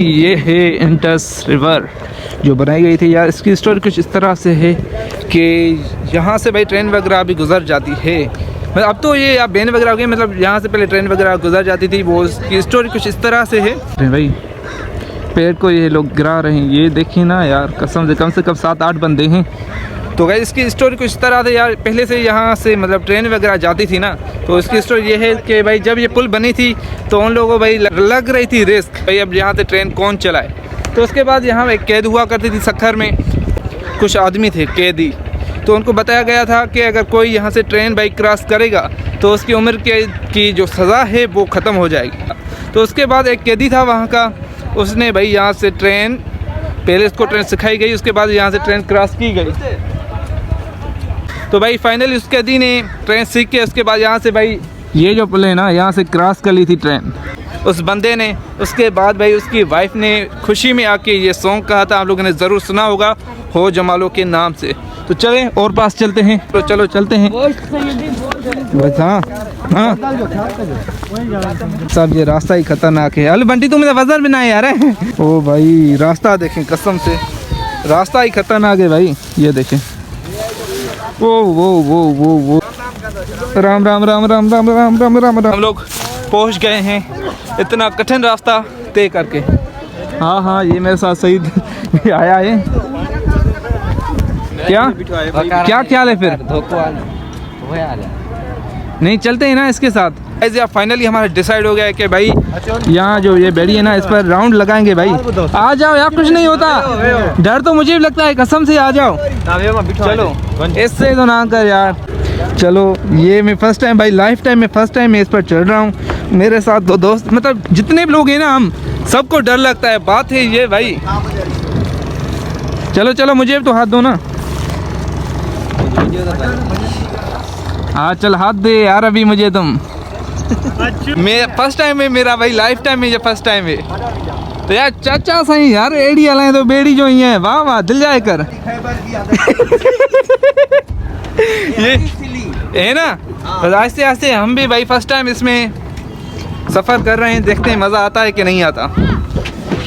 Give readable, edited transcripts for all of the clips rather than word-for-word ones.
ये है Indus river जो बनाई गई थी यार। इसकी स्टोरी कुछ इस तरह से है कि यहाँ से भाई ट्रेन वगैरह भी गुजर जाती है। मतलब अब तो ये आप बैन वगैरह हो गए, मतलब यहाँ से पहले ट्रेन वगैरह गुजर जाती थी। वो इसकी स्टोरी कुछ इस तरह से है भाई। पेड़ को ये लोग गिरा रहे हैं, ये देखिए ना यार, कसम से कम 7-8 बंदे हैं। तो भाई इसकी स्टोरी कुछ इस तरह से यार, पहले से यहाँ से मतलब ट्रेन वगैरह जाती थी ना, तो इसकी स्टोरी ये है कि भाई जब ये पुल बनी थी तो उन लोगों को भाई लग रही थी रिस्क, भाई अब यहाँ से ट्रेन कौन चलाए। तो उसके बाद यहाँ एक कैद हुआ करती थी सखर में, कुछ आदमी थे कैदी, तो उनको बताया गया था कि अगर कोई यहाँ से ट्रेन भाई क्रॉस करेगा तो उसकी उम्र की जो सज़ा है वो ख़त्म हो जाएगी। तो उसके बाद एक कैदी था वहाँ का, उसने भाई यहाँ से ट्रेन, पहले उसको ट्रेन सिखाई गई, उसके बाद यहाँ से ट्रेन क्रॉस की गई। तो भाई फाइनली उस कैदी ने ट्रेन सीख के उसके बाद यहाँ से भाई ये जो पुल है ना, यहाँ से क्रॉस कर ली थी ट्रेन उस बंदे ने। उसके बाद भाई उसकी वाइफ ने खुशी में आके ये सॉन्ग कहा था, आप लोगों ने ज़रूर सुना होगा, हो जमालो के नाम से। तो चलें और पास चलते हैं, तो चलो चलते हैं बस। हाँ हाँ सब, ये रास्ता ही खतरनाक है। अल बंटी तुमने वजन बनाए यार है। ओ भाई रास्ता देखें, कसम से रास्ता ही खतरनाक है भाई। ये देखें, वो राम राम राम राम राम राम राम राम राम। हम लोग पहुंच गए हैं इतना कठिन रास्ता तय करके। हाँ हाँ ये मेरे साथ सही आया है। क्या ख्याल है फिर? नहीं चलते हैं ना इसके साथ। ऐसे फाइनली हमारा डिसाइड हो गया है कि भाई यहाँ जो ये बेड़ी है ना, इस पर राउंड लगाएंगे भाई। आ जाओ यार, कुछ नहीं होता, डर तो मुझे भी लगता है, कसम से आ जाओ। चलो इससे तो ना कर यार। चलो ये मैं फर्स्ट टाइम भाई, लाइफ टाइम में फर्स्ट टाइम मैं इस पर चढ़ रहा हूँ। मेरे साथ दो दोस्त, मतलब जितने भी लोग हैं ना, हम सबको डर लगता है, बात है ये भाई। चलो चलो मुझे तो हाथ दो ना। हाँ चल हाथ दे यार अभी मुझे तुम। मैं फर्स्ट टाइम है मेरा भाई, लाइफ टाइम में ये फर्स्ट टाइम है। तो यार चाचा सही यार, एड़ी वाले तो बेड़ी जो ही है, वाह वाह दिल जाए कर। ये है ना, बस आस्ते आस्ते हम भी भाई फर्स्ट टाइम इसमें सफ़र कर रहे हैं, देखते हैं मज़ा आता है कि नहीं आता।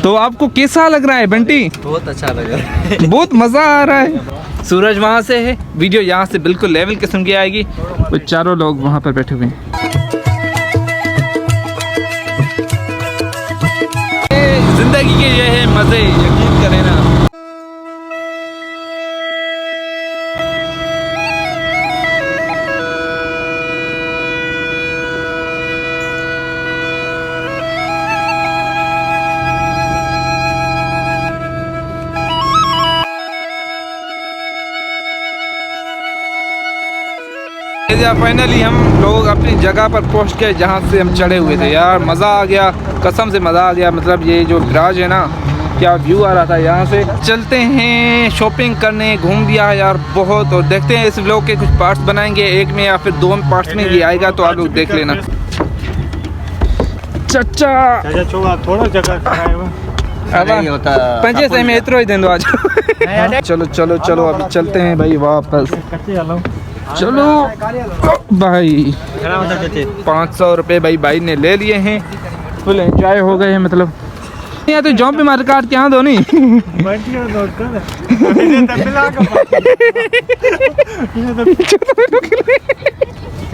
तो आपको कैसा लग रहा है बंटी? बहुत अच्छा लग रहा है। बहुत मज़ा आ रहा है। सूरज वहाँ से है, वीडियो यहाँ से बिल्कुल लेवल किस्म की आएगी। वो चारों लोग वहाँ पर बैठे हुए हैं। जिंदगी के ये है मज़े, यकीन करें ना। फाइनली हम लोग अपनी जगह पर पहुंच गए जहां से हम चढ़े हुए थे। यार मज़ा आ गया, कसम से मज़ा आ गया। मतलब ये जो ब्राज है ना, क्या व्यू आ रहा था यहाँ से। चलते हैं शॉपिंग करने, घूम लिया यार बहुत। और देखते हैं इस व्लॉग के कुछ पार्ट्स बनाएंगे, एक में या फिर 2 पार्ट्स में ये आएगा, तो आप लोग देख लेना। चचा थोड़ा जगह पंजे सही में इतना ही दे दो आज। चलो चलो चलो अभी चलते हैं भाई वापस। चलो भाई 500 रुपये भाई ने ले लिए हैं, फुल एंजॉय हो गए हैं। मतलब यहाँ तो जॉब पे मार काट क्या दो नहीं।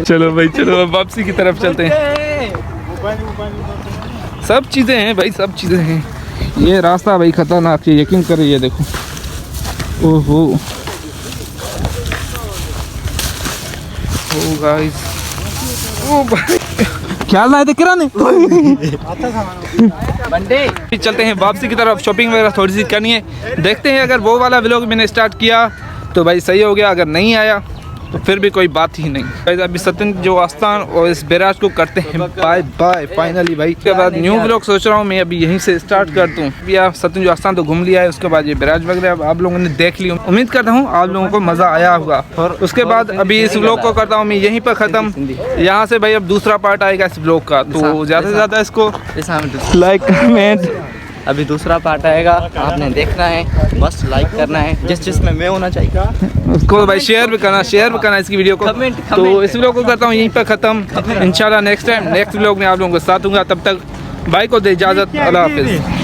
चलो भाई चलो अब वापसी की तरफ चलते हैं। सब चीज़ें हैं भाई, सब चीज़ें हैं। ये रास्ता भाई खतरनाक है, यकीन करें। ये देखो, ओहो ओ गाइस, ओ भाई क्या लाए थे किराने। चलते हैं वापसी की तरफ, शॉपिंग वगैरह थोड़ी सी करनी है। देखते हैं अगर वो वाला व्लॉग मैंने स्टार्ट किया तो भाई सही हो गया, अगर नहीं आया तो फिर भी कोई बात ही नहीं। अभी सत्यन जो आस्थान और इस बैराज को करते हैं बाय बाय फाइनली भाई। उसके बाद न्यू व्लॉग सोच रहा हूँ मैं अभी यहीं से स्टार्ट कर दूँ। अभी आप सत्यन जो आस्थान तो घूम लिया है, उसके बाद ये बैराज वगैरह आप लोगों ने देख ली। उम्मीद करता हूँ आप लोगों को मज़ा आया होगा। और उसके बाद अभी इस व्लॉग को करता हूँ मैं यहीं पर ख़त्म। यहाँ से भाई अब दूसरा पार्ट आएगा इस व्लॉग का, तो ज़्यादा से ज़्यादा इसको लाइक कमेंट अभी दूसरा पार्ट आएगा, आपने देखना है, बस लाइक करना है, जिस जिसमें मैं होना चाहिए उसको भाई शेयर भी करना इसकी वीडियो को। तो इस वीडियो को करता हूँ यहीं पर ख़त्म। इंशाल्लाह नेक्स्ट टाइम नेक्स्ट व्लॉग में आप लोगों के साथ हूँगा। तब तक बाय को दे इजाज़त, अल्लाह हाफिज़।